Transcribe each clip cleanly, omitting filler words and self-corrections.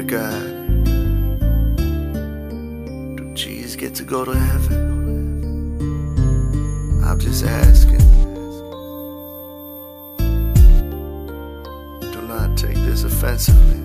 God, do G's get to go to heaven? I'm just asking. Do not take this offensively.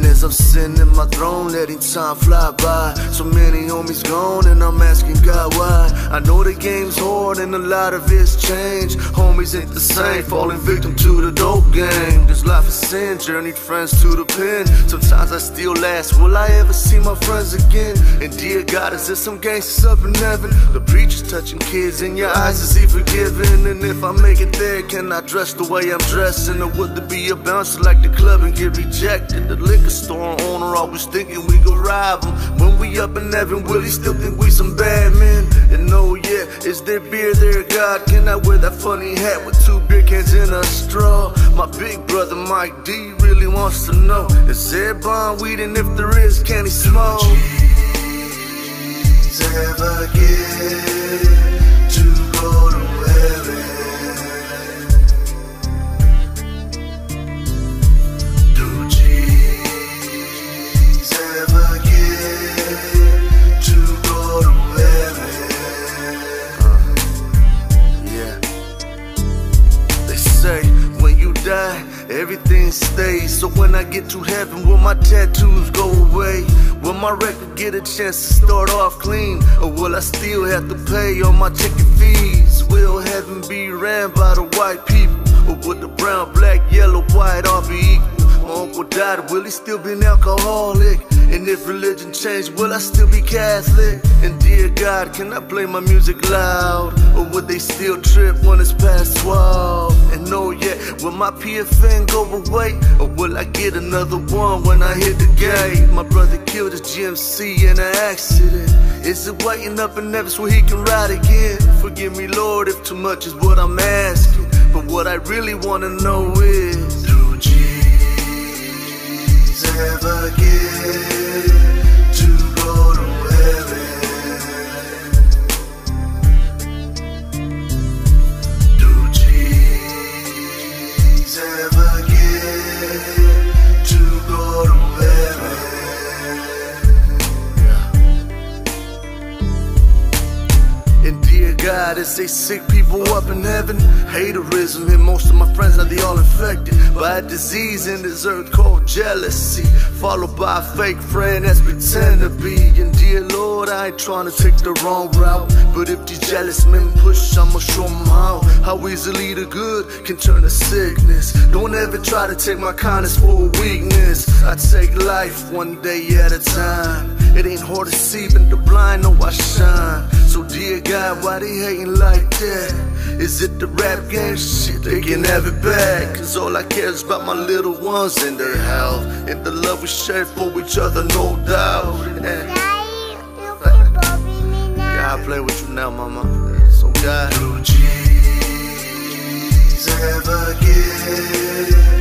As I'm sitting in my throne, letting time fly by. So many homies gone, and I'm asking God why. I know the game's hard, and a lot of it's changed. Homies ain't the same, falling victim to the dope game. This life is sin, journeyed friends to the pen. Sometimes I still ask, will I ever see my friends again? And dear God, is there some gangsters up in heaven? The preacher's touching kids, in your eyes is he forgiven? And if I make it there, can I dress the way I'm dressing? Or would there be a bouncer like the club and get rejected? The liquor store owner always thinking we gon' rob him. When we up in heaven, will he still think we some bad men? And oh yeah, is there beer there, God? Can I wear that funny hat with 2 beer cans in a straw? My big brother Mike D really wants to know, is there bond weed, and if there is, can he smoke? G's ever get to go to heaven? Everything stays, so when I get to heaven, will my tattoos go away? Will my record get a chance to start off clean? Or will I still have to pay all my ticket fees? Will heaven be ran by the white people? Or would the brown, black, yellow, white all be equal? My uncle died, will he still be an alcoholic? And if religion changed, will I still be Catholic? And dear God, can I play my music loud? Or would they still trip when it's past 12? And oh yeah, will my PFN go away? Or will I get another one when I hit the gate? My brother killed his GMC in an accident. Is it waiting up in heaven so he can ride again? Forgive me, Lord, if too much is what I'm asking. But what I really wanna know is, do G's ever get to go to heaven? Do G's ever get to go to heaven? Yeah. And dear God, is they sick people up in heaven? Haterism, and most of my friends now they all infected by a disease in this earth called jealousy, followed by a fake friend that's pretend to be. And dear Lord, I ain't trying to take the wrong route, but if these jealous men push, I'ma show them how easily the good can turn to sickness. Don't ever try to take my kindness for a weakness. I take life one day at a time. It ain't hard to see, but the blind know I shine. So dear God, why they hating like that? Is it the rap game? Shit, they can have it back. Cause all I care is about my little ones and their health, and the love we share for each other, no doubt. Yeah, I play with you now, mama. So God, do G's ever get